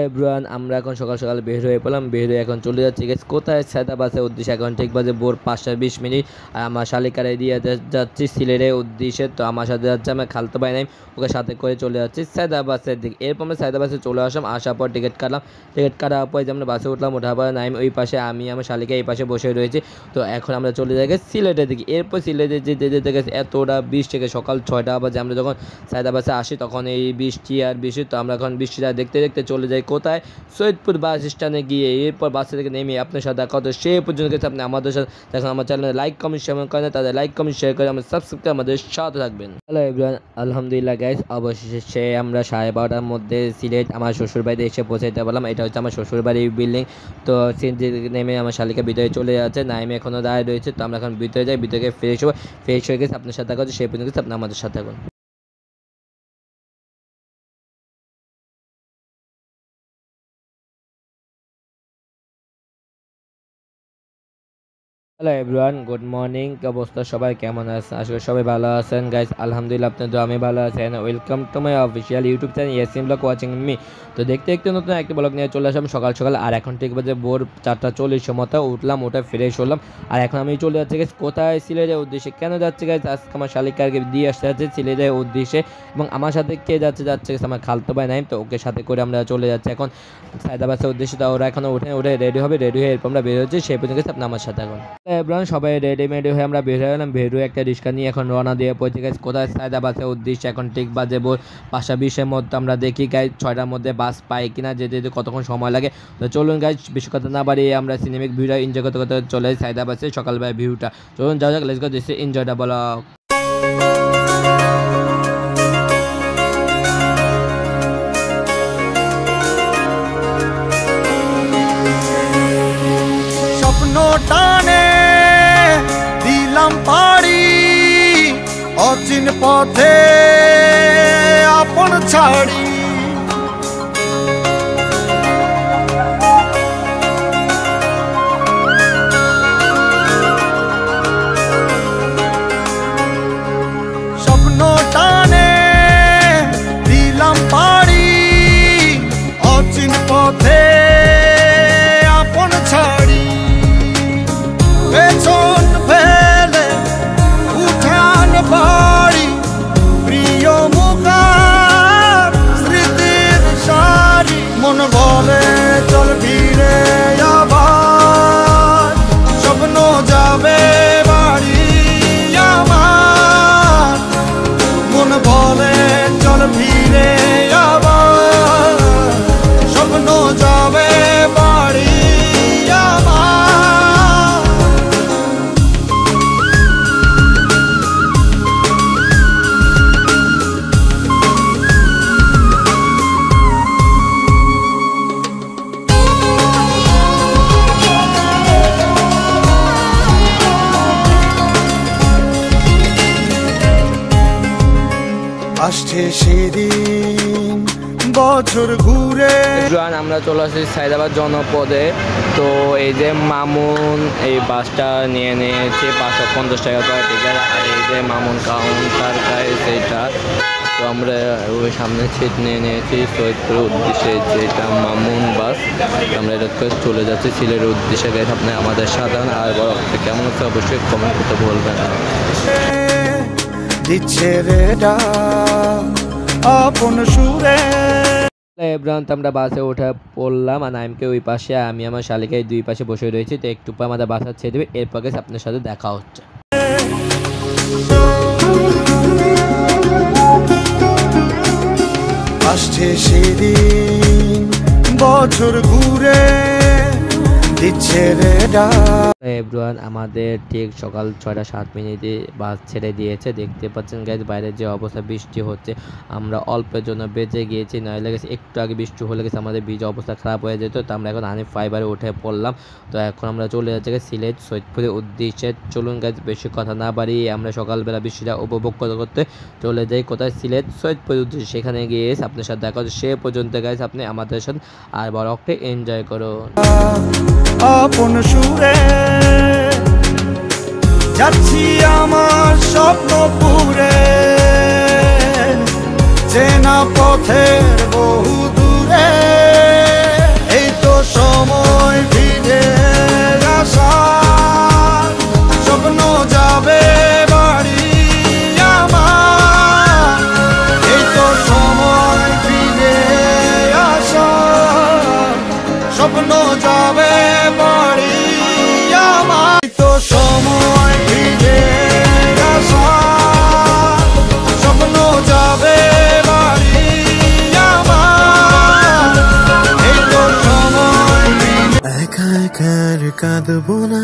Everyone, আমরা এখন সকাল সকাল বের হয়ে পড়লাম। বের হয়ে এখন চলে যাচ্ছি গেছে কোথায়, সায়দাবাসের উদ্দেশ্যে। এখন ঠিক বাজে ভোর 5:20। আর আমার শালিকারে দিয়ে যাচ্ছি সিলেটের উদ্দেশ্যে। তো আমার সাথে যাচ্ছে আমার খালতো ভাই নাই, ওকে সাথে করে চলে যাচ্ছি সায়দাবাসের দিকে। এরপর আমরা সায়দাবাসে চলে আসলাম। আসার পর টিকিট কাটলাম। টিকিট কাটার পর যে আমরা বাসে উঠলাম, ওঠার পর নাইম ওই পাশে, আমি আমার শালিকা এই পাশে বসে রয়েছি। তো এখন আমরা চলে যাই সিলেটের দিকে। এরপর সিলেটে যেতে গেছে এতটা বৃষ্টি থেকে সকাল 6টা বাজে আমরা যখন সায়দাবাসে আসি, তখন এই বৃষ্টি আর বৃষ্টি। তো আমরা এখন বৃষ্টিটা দেখতে দেখতে চলে যাই কোথায়, সৈয়দপুর বাস স্ট্যান্ডে গিয়ে। এরপর বাস থেকে নেমে আপনার সাথে দেখা হতো। সেই পর্যন্ত গেছে আপনি আমাদের সাথে দেখুন। আমার চ্যানেলে লাইক কমেন্ট শেয়ার করেন, তাদের লাইক কমেন্ট শেয়ার করে আমাদের সাবস্ক্রাইব করে আমাদের সাথে থাকবেন। হ্যালো এভরিওয়ান, আলহামদুলিল্লাহ গাইস, অবশেষে আমরা 12:30টার মধ্যে সিলেট আমার শ্বশুরবাড়িতে এসে পৌঁছাইতে পারলাম। এটা হচ্ছে আমার শ্বশুরবাড়ির বিল্ডিং। তো সিএনজি নেমে আমার শালিকা ভিতরে চলে যাচ্ছে, নাইমে এখনও দাঁড়িয়ে রয়েছে। তো আমরা এখন ভিতরে যাই, ভিতরে ফ্রেশ হয়ে গেছে আপনার সাথে দেখা হচ্ছে। সেই পর্যন্ত আপনি আমাদের সাথে থাকুন। Hello everyone, good morning. কি অবস্থা সবাই, কেমন আছেন? আসলে সবাই ভালো আছেন গাইস, আলহামদুলিল্লাহ। আপনার তো আমি ভালো আছেন। Welcome to my official YouTube channel Yasin blog watching me. তো দেখতে দেখতে নতুন একটা ব্লগ নিয়ে চলে আসলাম সকাল সকাল। আর এখন ঠিক বাজে ভোর 4:40 মতো উঠলাম, ওটা ফ্রেশ হলাম। আর এখন আমি চলে যাচ্ছি গাইস কোথায়, সিলেটের উদ্দেশ্যে। কেন যাচ্ছে গাইস, আজকে আমার শালিকাকে দিয়ে আসতে যাচ্ছে সিলেটের উদ্দেশ্যে। এবং আমার সাথে কে যাচ্ছে আমার খালতো ভাই নাইম। তো ওকে সাথে করে আমরা চলে যাচ্ছি এখন সায়দাবাসের উদ্দেশ্যে। তো ওরা এখনো উঠে রেডি হবে, রেডি হয়ে এরপর আমরা বের হচ্ছি। সেই পর্যন্ত আপনি আমার সাথে এখন। এভরিওয়ান, সবাই রেডিমেড হয়ে আমরা বের হয়ে গেলাম। বের হয়ে একটা রিক্সা নিয়ে এখন রওনা দিয়ে পৌঁছে গেছে কোথায়, সায়দাবাসের উদ্দেশ্যে। এখন ঠিক বাজে ভোর 5:20-এর মধ্যে। আমরা দেখি গাইজ 6টার মধ্যে বাস পাই কিনা, যেতে কতক্ষণ সময় লাগে। তো চলুন গাইজ, বেশি কথা না বাড়িয়ে আমরা সিনেমিক ভিউটা এনজয় করতে করতে চলে যাই সায়দাবাসে সকালবেলা ভিউটা। চলুন যাওয়া যাক, let's go, this is enjoy the blog. টানে দিলাম পাড়ি অচিন পথে আপন ছাড়ি। স্বপ্ন টানে দিলাম পাড়ি অচিন পথে আপন ছাড়ি। পেছন ফেলে উঠান বাড়ি, প্রিয় মুখার স্মৃতির সারি। মন বলে চল ফিরে আবার, স্বপ্ন যাবে বাড়ি আমার। মন বলে চল ফিরে আবার, স্বপ্ন যাবে বাড়ি আমার। আসছে সেদিন বছর ঘুরে। আমরা চলে আসছি সায়দাবাদ জনপদে। তো এই যে মামুন এই বাসটা নিয়ে নিয়েছে 550 টাকা করে টিকিট। আর এই যে মামুন কাউন্টার সেইটা। তো আমরা ওই সামনে সিট নিয়ে নিয়েছি সৈয়দপুরের উদ্দেশ্যে, যেটা মামুন বাস। আমরা এটা চলে যাচ্ছি সিলেটের উদ্দেশ্যে। গেছে আপনি আমাদের সাধারণ আর বড় কেমন হচ্ছে অবশ্যই কমেন্ট করতে বলবেন। দিচ্ছে রে আপন সুরে। এভরিওয়ান, আমরা বাসে উঠে পড়লাম। আর নাইমকে ওই পাশে, আমি আমার শালিকায় দুই পাশে বসে রয়েছি। তো একটু পর আমাদের বাসা ছেড়ে দেবে, এরপর গেছে আপনার সাথে দেখা হচ্ছে। আসছে সেদিন বছর ঘুরে দিচ্ছে রে এভরিওয়ান, আমাদের ঠিক সকাল 6:07 বাস ছেড়ে দিয়েছে। দেখতে পাচ্ছেন গাইজ বাইরে যে অবস্থা, বৃষ্টি হচ্ছে। আমরা অল্পের জন্য বেঁচে গিয়েছি, নইলে গেছে একটু আগে বৃষ্টি হলে গেছে আমাদের ভিজে অবস্থা খারাপ হয়ে যেত। তো আমরা এখন হানিফ ফাইবারে উঠে পড়লাম। তো এখন আমরা চলে যাচ্ছি সিলেট সৈয়দপুরের উদ্দেশ্যে। চলুন গাইজ, বেশি কথা না বাড়িয়ে আমরা সকালবেলা বৃষ্টিটা উপভোগ করতে করতে চলে যাই কোথায়, সিলেট সৈয়দপুরের উদ্দেশ্যে। সেখানে গিয়ে আপনার সাথে দেখা হচ্ছে। সে পর্যন্ত গাইজ আপনি আমাদের সাথে আর বড়টা এনজয় করুন। আপন সুরে যাচ্ছি আমার স্বপ্ন পুরে, চেনা পথের বহু দূরে। স্বপ্ন যাবে বাড়ি আমার তো সময় ফিরে আসা স্বপ্ন যাবে বাড়ি আমার এই তো সময় একা একা আর কাঁদবো না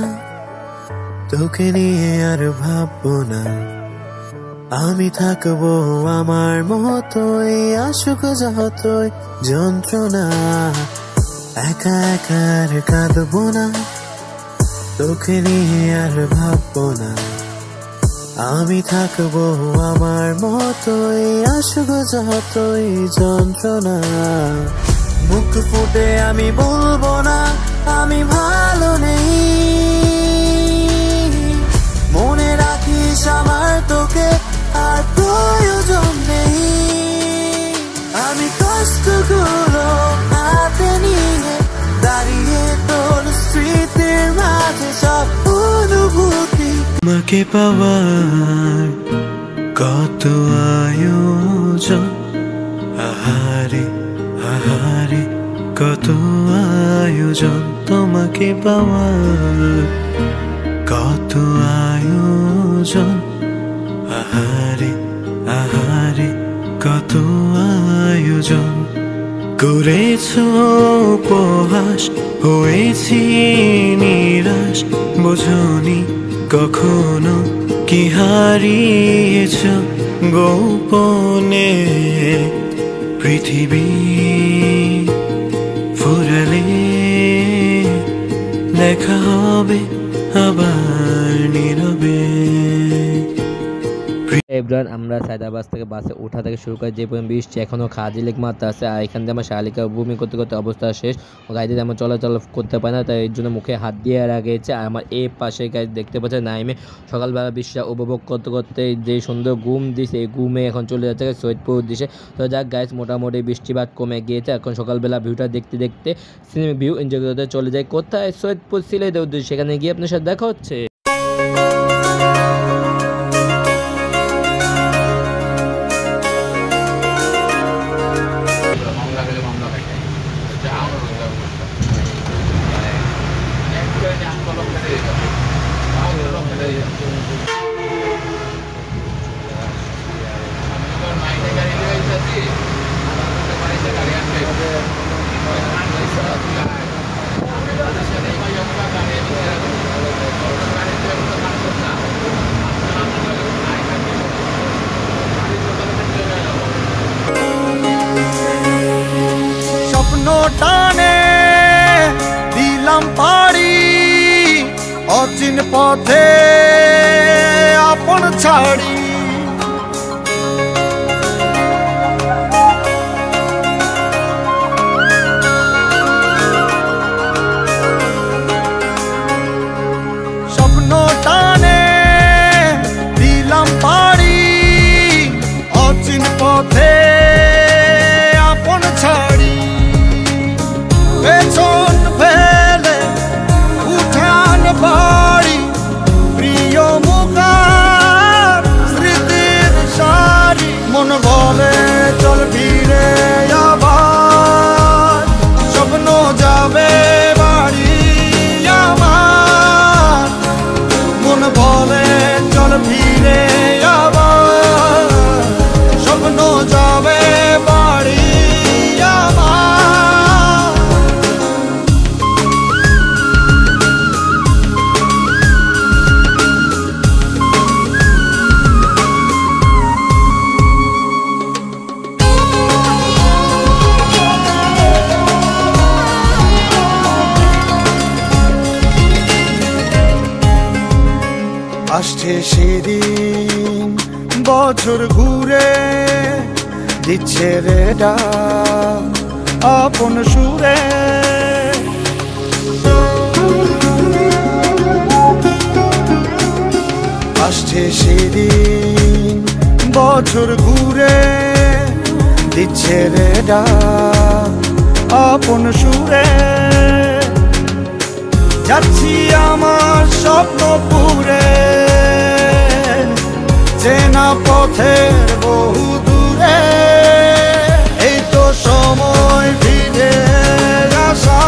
তোকে নিয়ে আর ভাববো না আমি থাকবো আমার মতোই আসুক যতই যন্ত্রণা একা একা আর কাঁদবো না তোকে নিয়ে আর ভাববো না আমি থাকবো আমার মতোই আসুক যতই যন্ত্রণা মুখ ফুটে আমি বলবো না আমি ভালো নেই মনে রাখিস আমার তোকে আর প্রয়োজন নেই আমি কষ্টগুলো হাতে নিয়ে দাঁড়িয়ে তোর স্মৃতির মাঝে সব অনুভূতি তোমাকে পাওয়ার কত আয়োজন আহারে আহারে কত আয়োজন তোমাকে পাওয়ার কত আয়োজন আহারে আহারে কত আয়োজন করেছো উপহাস হয়েছি নিরাশ বোঝনি কখনো কি হারিয়েছ গোপনে পৃথিবী ফুরালে দেখা হবে আবার নীরবে এভরিওয়ান আমরা সায়দাবাদ থেকে বাসে ওঠা থেকে শুরু করে যে পর্যন্ত বৃষ্টি এখনও খাজি লেক মাত্রা আছে আর এখান থেকে আমার শালিকা বমি করতে করতে অবস্থা শেষ গাড়িতে তেমন চলাচল করতে পারে না তাই এর জন্য মুখে হাত দিয়ে গেছে আর আমার এই পাশে গাড়ি দেখতে পাচ্ছে নাইমে সকালবেলা বৃষ্টিটা উপভোগ করতে করতে যে সুন্দর ঘুম দিছে এই ঘুমে এখন চলে যাচ্ছে সৈয়দপুর দিছে তো যাক গাইস মোটামুটি বৃষ্টিপাত কমে গিয়েছে এখন সকালবেলা ভিউটা দেখতে দেখতে সিনেমা ভিউ এনজয় করতে চলে যায় কোথায় সৈয়দপুর সিলেটের উদ্দেশ্যে সেখানে গিয়ে আপনার সাথে দেখা হচ্ছে টানে দিলাম পাড়ি অচিন পথে আপন ছাড়ি স্বপ্ন টানে দিলাম পাড়ি অচিন পথে আপন ছাড়ি পেছন ফেলে উঠান বাড়ি প্রিয় মুখার স্মৃতির সারি মন বলে চল ফিরে আবার স্বপ্ন যাবে বাড়ি আমার মন বলে চল ফিরে আবার স্বপ্ন যাবে বাড়ি আসছে সেদিন বছর ঘুরে দিচ্ছে রে ডাক আপন সুরে আসছে সেদিন বছর ঘুরে দিচ্ছে রে ডাক আপন সুরে যাচ্ছি আমার স্বপ্ন পুরে চেনা পথের বহু দূরে এই তো সময় ফিরে আসা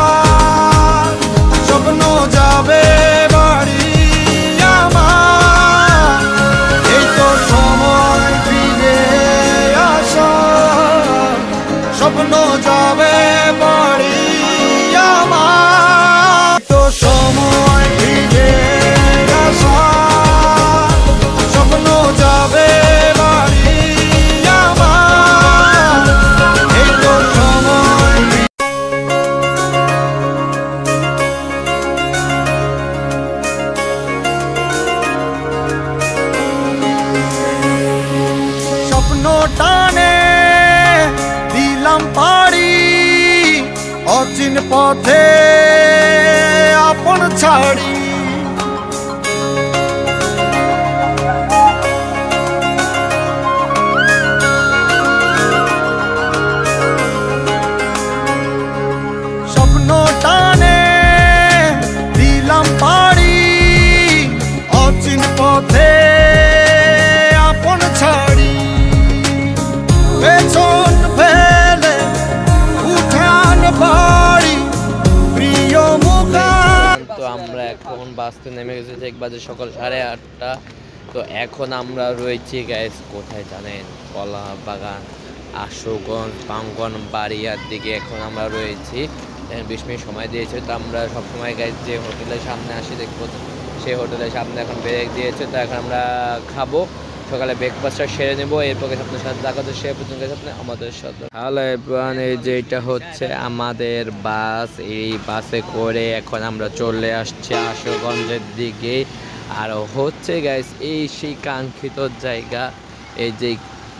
অচিন পথে আপন ছাড়ি স্বপ্ন টানে দিলাম পাড়ি অচিন পথে আপন ছাড়ি পেছন ফেলে উঠান বাড়ি প্রিয় মুখান। তো আমরা এখন বাসতে নেমে গেছি, ঠিক বাজে সকাল 8:30। তো এখন আমরা রয়েছি গাইস কোথায় জানেন? কলা বাগান, আশুগঞ্জ, বাঙ্গন বাড়িয়ার দিকে এখন আমরা রয়েছি। 20 মিনিট সময় দিয়েছে। তো আমরা সবসময় গাইস যে হোটেলের সামনে আসি দেখবো, সেই হোটেলের সামনে এখন ব্রেক দিয়েছে। তো এখন আমরা খাবো, সকালে ব্রেকফাস্টটা সেরে নেবো, এরপর আপনার সাথে দেখা হচ্ছে সে পর্যন্ত আপনি আমাদের সাথে। হ্যালো এভরিওয়ান, এই যে এটা হচ্ছে আমাদের বাস। এই বাসে করে এখন আমরা চলে আসছি আশুগঞ্জের দিকে। আর হচ্ছে গাইস এই সেই কাঙ্ক্ষিত জায়গা, এই যে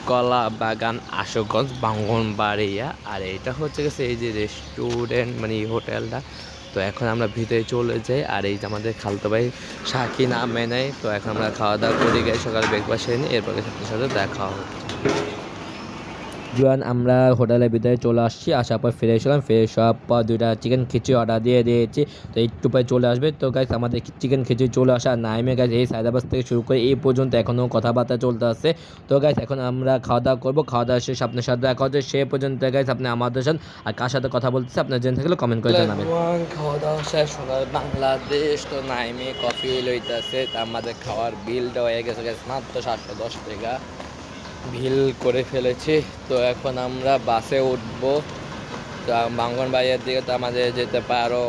কলা বাগান, আশুগঞ্জ, বাঙ্গনবাড়িয়া। আর এটা হচ্ছে গেছে এই যে রেস্টুরেন্ট, মানে এই হোটেলটা। তো এখন আমরা ভিতরে চলে যাই। আর এই যে আমাদের খালতো ভাই সাকি নামে নেয়। তো এখন আমরা খাওয়া দাওয়া করে গিয়ে সকালে ব্রেকফাস্ট সেরে নিই, এরপর আপনার সাথে দেখা হচ্ছে। আমরা হোটেলের ভিতরে চলে আসছি, আসার পর ফ্রেশ হলাম। ফ্রেশ হওয়ার পর 2টা চিকেন খিচুড়ি অর্ডার দিয়ে দিয়েছি। তো একটু পরে চলে আসবে। তো গাইস আমাদের চিকেন খিচুড়ি চলে আসা নাইমে গাইস এই সায়দাবাস থেকে শুরু করে এই পর্যন্ত এখনও কথাবার্তা চলতে আসছে। তো গাইস এখন আমরা খাওয়া দাওয়া করবো, খাওয়া দাওয়া শেষে আপনার সাথে দেখা হচ্ছে। সে পর্যন্ত গাইস আপনি আমাদের সাথে আর কার সাথে কথা বলতেছে আপনার জেনে থাকলে কমেন্ট করে জানাবেন। খাওয়া দাওয়া শেষ সকাল বাংলাদেশ। তো নাইমে কফি লইতেছে। তা আমাদের খাওয়ার বিলটা হয়ে গেছে গাইস মাত্র 710 টাকা বিল করে ফেলেছি। তো এখন আমরা বাসে উঠবো। তো বাঙ্গনবাড়িয়ার দিকে তো আমাদের যেতে আরও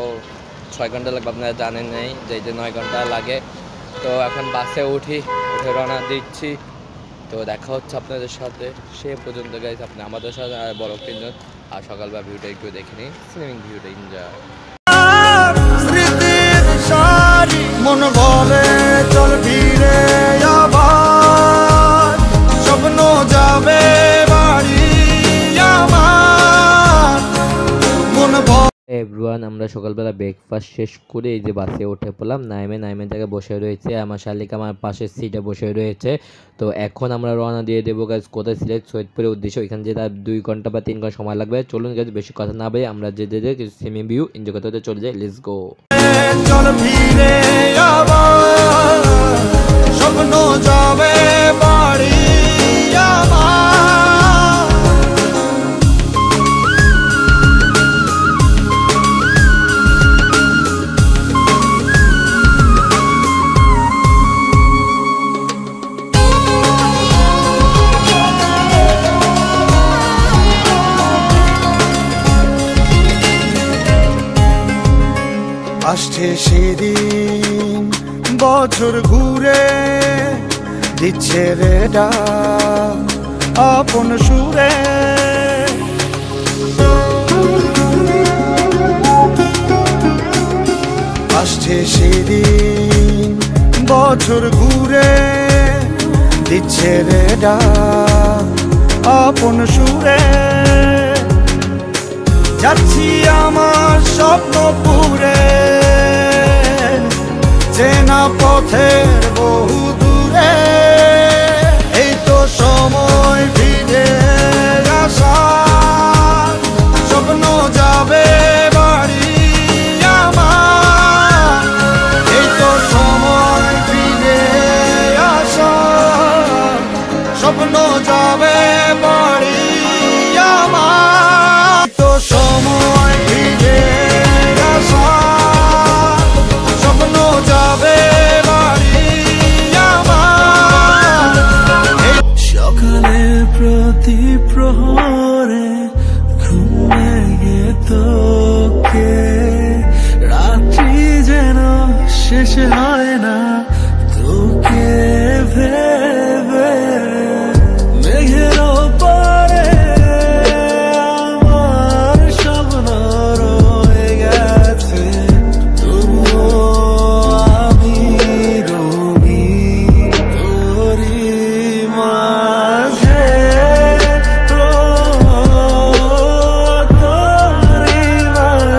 6 ঘন্টা লাগবে, আপনারা জানেন নেই যে 9 ঘন্টা লাগে। তো এখন বাসে উঠে রওনা দিচ্ছি। তো দেখা হচ্ছে আপনাদের সাথে, সে পর্যন্ত গাইস আপনি আমাদের সাথে আর বড় তিনজন। আর সকালবেলা ভিউটা একটু দেখে নিন, সুইমিং ভিউটা এনজয়। স্মৃতির সারি মন বলে চল ফিরে আবার, স্বপ্ন যাবে বাড়ি আমার মন এভরিওয়ান, আমরা সকালবেলা ব্রেকফাস্ট শেষ করে এই যে বাসে উঠে পড়লাম। নাইমে জায়গায় বসে রয়েছে আমার শালিকা, আমার পাশের সিটে বসে রয়েছে। তো এখন আমরা রওনা দিয়ে দেবো গাইস কোথায়? সিলেট সৈয়দপুরের উদ্দেশ্যে। ওইখানে যেতে 2 ঘন্টা বা 3 ঘন্টা সময় লাগবে। চলুন গাইস বেশি কথা না বলে আমরা যেতে কিছু সুইমিং ভিউ এনজয় করতে চলে যাই। Let's go. চল ফিরে আবার, স্বপ্ন যাবে বাড়ি আমার। আসছে সেদিন বছর ঘুরে দিচ্ছে রে ডাক আপন সুরে। আসছে সেদিন বছর ঘুরে দিচ্ছে রে ডাক আপন সুরে। যাচ্ছি আমার স্বপ্ন পুরে চেনা পথের বহু দূরে। এই তো সময় ফিরে আসার, স্বপ্ন যাবে বাড়ি আমার। এই তো সময় ফিরে আসার, স্বপ্ন যাবে বাড়ি আমার। তো সময় ফিরে আসার, স্বপ্ন যাবে বাড়ি আমার। সকালের প্রতি প্রহরে ঘুম ভেঙে তোকে, রাত্রি যেন শেষ হয় না তোকে ভেবে। মেঘের ওপরে আমার স্বপ্ন রয়ে গেছে, তবুও আমি রবি তোরি মাঝে। তোরি মাঝে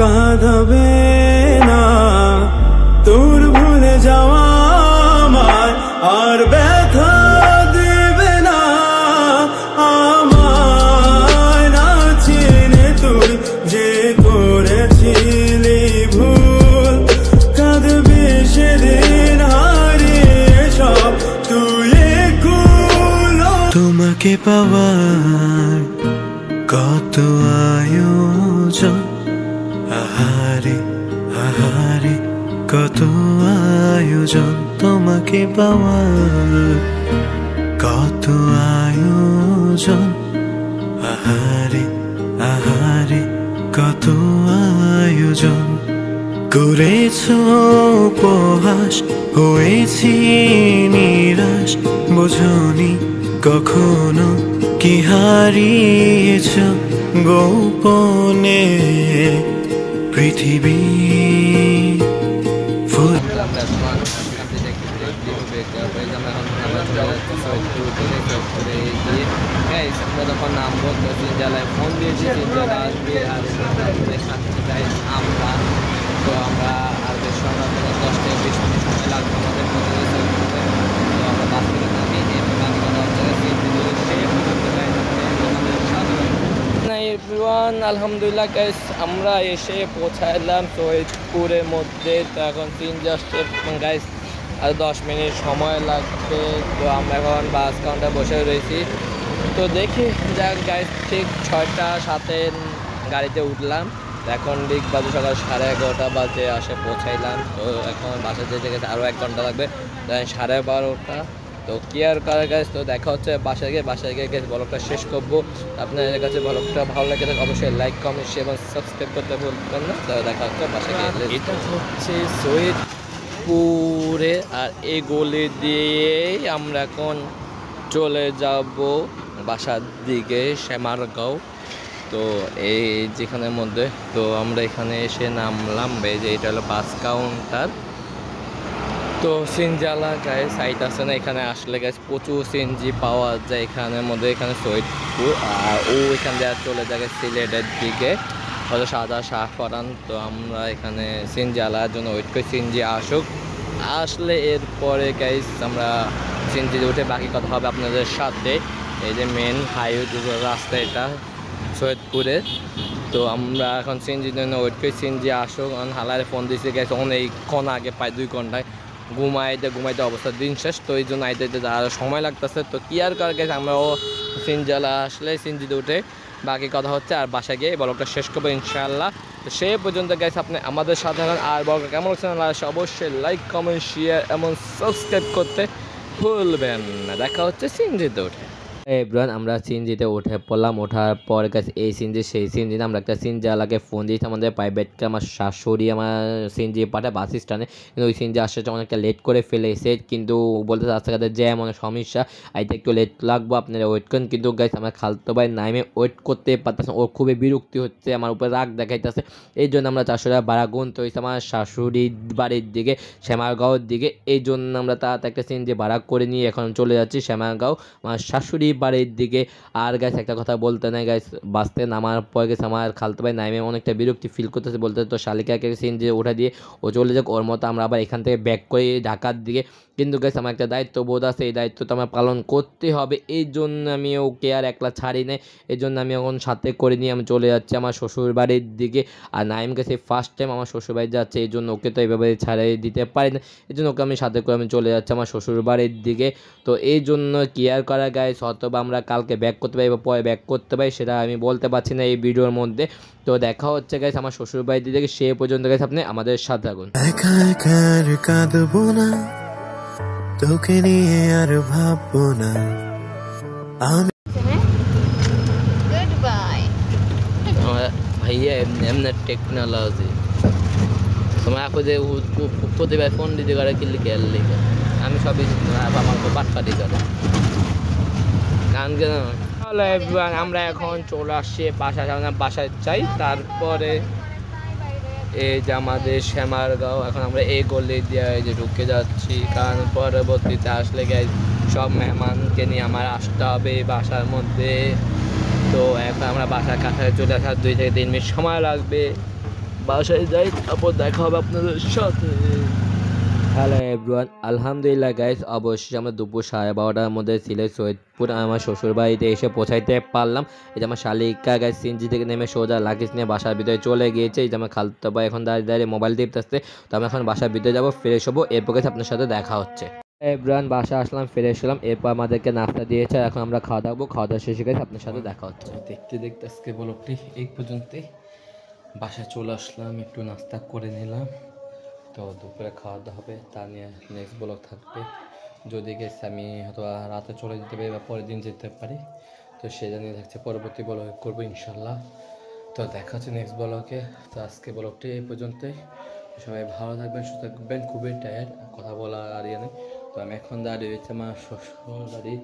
কাঁদাবে না তোর ভুলে যাওয়া আমায় আর ব্যথা দেবে না আমায় না চিনে তুই যে করেছিলি ভুল কাঁদবে সেদিন হারিয়ে সব তুই কুলো তোমাকে পাওয়ার কত আয়োজন আহারে আহারে কত আয়োজন তোমাকে পাওয়ার কত আয়োজন আহারে আহারে কত আয়োজন করেছ উপহাস হয়েছি নিরাশ বোঝনি কখনো কি হারিয়েছ গোপনে পৃথিবী যখন নামবো জেলায় ফোন দিয়েছি আসবে আর আমরা তো আমরা আর বেশ 10 থেকে 20 মিনিট সময় লাগবে আমাদের তো আমরা বাস থেকে নামি এভরিওয়ান আলহামদুলিল্লাহ গাইস আমরা এসে পৌঁছাইলাম সৈয়দপুরের মধ্যে। তো এখন 3 জাস্ট গাইস আর 10 মিনিট সময় লাগবে। তো আমরা এখন বাস কাউন্টারে বসে রয়েছি। তো দেখি যাক গাইস ঠিক 6টা 7 গাড়িতে উঠলাম। এখন ঠিক বাজে সকাল 11:30 বাজে আসে পৌঁছাইলাম। তো এখন বাসা যেতে গেছে আরও 1 ঘন্টা লাগবে, 12:30। তো কি আর করা গাইস, তো দেখা হচ্ছে বাসায় গিয়ে গেছে ব্লগটা শেষ করবো। আপনাদের কাছে ব্লগটা ভালো লাগে থাকে অবশ্যই লাইক কমেন্ট শেয়ার এবং সাবস্ক্রাইব করতে ভুলবেন না। তো দেখা হচ্ছে বাসায় গিয়ে। এটা হচ্ছে সৈয়দপুরে আর এই গলি দিয়েই আমরা এখন চলে যাব বাসার দিকে শ্যামারগাঁও। তো এই যেখানের মধ্যে তো আমরা এখানে এসে নামলাম। এই যে এটা হলো বাস কাউন্টার। তো সিনজালা গাইস সাইট আছে না, এখানে আসলে গাইস প্রচুর সিএনজি পাওয়া যায় এখানের মধ্যে। এখানে সৈয়দপুর আর ও এখান দিয়ে চলে যায় সিলেটের দিকে, হয়তো সাদা শাহফরান। তো আমরা এখানে সিনজালার জন্য ওয়েট করি সিএনজি আসলে এরপরে গাইস আমরা সিএনজিতে উঠে বাকি কথা হবে আপনাদের সাথে। এই যে মেন হাইওয়ে রাস্তা এটা সৈয়দপুরে। তো আমরা এখন সিএনজির জন্য ওয়েট করি সিএনজি কারণ হালারে ফোন দিয়েছে গেছে অনেকক্ষণ আগে, প্রায় 2 ঘন্টায়। ঘুমাইতে অবস্থা দিন শেষ। তো এই জন্য আইতে আরও সময় লাগতেছে। তো কি আর করার গেছে, আমরাও সিনজালা আসলে সিএনজিতে উঠে বাকি কথা হচ্ছে আর বাসায় গিয়ে ব্লগটা শেষ করবো ইনশাআল্লাহ। তো সে পর্যন্ত গেছে আপনি আমাদের সাথে আর ব্লগটা কেমন লাগছে অবশ্যই লাইক কমেন্ট শেয়ার এবং সাবস্ক্রাইব করতে ভুলবেন না। দেখা হচ্ছে সিএনজিতে উঠে। এভরিওয়ান আমরা সিএনজিতে উঠে পড়লাম। ওঠার পর গেছে এই সিএনজি সেই সিএনজি আমরা একটা সিএনজিওয়ালাকে ফোন দিয়েছি আমাদের প্রাইভেটকে। আমার শাশুড়ি আমার সিএনজি পাঠায় বাস স্ট্যান্ডে, কিন্তু ওই সিএনজি আসতে অনেকটা লেট করে ফেলেছে। কিন্তু বলতে রাস্তাঘাটে জ্যাম অনেক সমস্যা, আইতে একটু লেট লাগবো, আপনারা ওয়েট করেন। কিন্তু গাইস আমার খালতো ভাই নামে ওয়েট করতে পারতেছে, ওর খুবই বিরক্তি হচ্ছে, আমার উপরে রাগ দেখাইতেছে। এই জন্য আমরা 400 টাকা ভাড়া গুনতে হয়েছে আমার শাশুড়ির বাড়ির দিকে শ্যামারগাঁওর দিকে। এই জন্য আমরা তাড়াতাড়ি একটা সিএনজি ভাড়া করে নিয়ে এখন চলে যাচ্ছি শ্যামারগাঁও আমার শাশুড়ি বাড়ির দিকে। আর গাইস একটা কথা বলতে নাই গাইস, বাসতে নামার পর গেছে আমার খালতো ভাই নামে অনেকটা বিরক্তি ফিল করতেছে, বলতে তো শালিকাকে সিএনজি উঠা দিয়ে ও চলে যাক, ওর মতো আমরা আবার এখান থেকে ব্যাক করি ঢাকার দিকে। কিন্তু গাইস আমার একটা দায়িত্ববোধ আছে, এই দায়িত্ব তো আমার পালন করতে হবে। এই জন্য আমি ওকে আর একলা ছাড়ি নাই, এই জন্য আমি এখন সাথে করে নিয়ে আমি চলে যাচ্ছি আমার শ্বশুর বাড়ির দিকে। আর নাইম গেছে ফার্স্ট টাইম আমার শ্বশুর বাড়ি যাচ্ছে, এই জন্য ওকে তো এইভাবে ছাড়াই দিতে পারি না, এই জন্য ওকে আমি সাথে করে আমি চলে যাচ্ছি আমার শ্বশুর বাড়ির দিকে। তো এই জন্য কেয়ার করা গাইস, অথবা আমরা কালকে ব্যাক করতে পারি বা পরে ব্যাক করতে পারি সেটা আমি বলতে পারছি না এই ভিডিওর মধ্যে। তো দেখা হচ্ছে গাইস আমার শ্বশুর বাড়ির দিকে, সে পর্যন্ত গাইস আপনি আমাদের সাথে থাকুন। একা একা আর কাঁদবো না, তোকে নিয়ে আর ভাববো না আমি। ভাইয়া এমনি টেকনোলজি তোমার এখন যে প্রতিবার ফোন দিতে করে কিনলে খেয়াল লিখে আমি সবই আমার বাটপাটি করে গান কেন। আমরা এখন চলে আসছি বাসায় চাই। তারপরে এই যে আমাদের শ্যামারগাঁও, এখন আমরা এই গলি দিয়ে এই যে ঢুকে যাচ্ছি, কারণ পরবর্তীতে আসলে সব মেহমানকে নিয়ে আমার আসতে হবে বাসার মধ্যে। তো এখন আমরা বাসার কাছে চলে আসার 2 থেকে 3 মিনিট সময় লাগবে। বাসায় যাই, তারপর দেখা হবে আপনাদের সাথে। হ্যালো এভরিওয়ান, আলহামদুলিল্লাহ গাইস, অবশ্যই আমরা দুপুর 12:30টার মধ্যে সিলেট সৈয়দপুর আমার শ্বশুর বাড়িতে এসে পৌঁছাইতে পারলাম। এই যে আমার শালিকা গাইস সিএনজি থেকে নেমে সোজা লাগেজ নিয়ে বাসার ভিতরে চলে গিয়েছে। এই যে আমার খালতো ভাই এখন দাঁড়িয়ে দাঁড়িয়ে মোবাইল টিপতেছে। তো আমি এখন বাসার ভিতরে যাবো, ফ্রেশ হবো, এরপর গাইস আপনার সাথে দেখা হচ্ছে। এভরিওয়ান, বাসা আসলাম, ফ্রেশ হলাম, এরপর আমাদেরকে নাস্তা দিয়েছে, এখন আমরা খাওয়া দাওয়া খাওয়া দাওয়া শেষে গাইস আপনার সাথে দেখা হচ্ছে। দেখতে দেখতে আজকে ব্লগটি এই পর্যন্তই। বাসায় চলে আসলাম, একটু নাস্তা করে নিলাম, তো দুপুরে খাওয়া দাওয়া হবে, তা নিয়ে নেক্সট ব্লগ থাকবে। যদি গেছে আমি হয়তো রাতে চলে যেতে পারি বা পরের দিন যেতে পারি, তো সেটা নিয়ে থাকছে পরবর্তী ব্লগ করবো ইনশাল্লাহ। তো দেখা হচ্ছে নেক্সট ব্লগে। তো আজকে ব্লগটি এই পর্যন্তই। সবাই ভালো থাকবেন, সুস্থ থাকবেন। খুবই টায়ার্ড, কথা বলা আর ইয়ে নেই। তো আমি এখন দাঁড়িয়ে রয়েছি আমার শ্বশুর বাড়ি,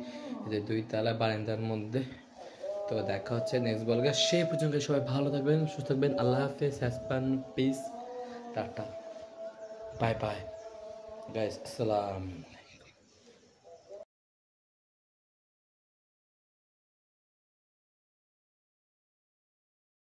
এই যে 2 তলা বারান্দার মধ্যে। তো দেখা হচ্ছে নেক্সট ব্লগে, সেই পর্যন্ত সবাই ভালো থাকবেন, সুস্থ থাকবেন। আল্লাহ হাফেজ, হ্যাসপান, peace, tata, bye bye guys, আসসালাম।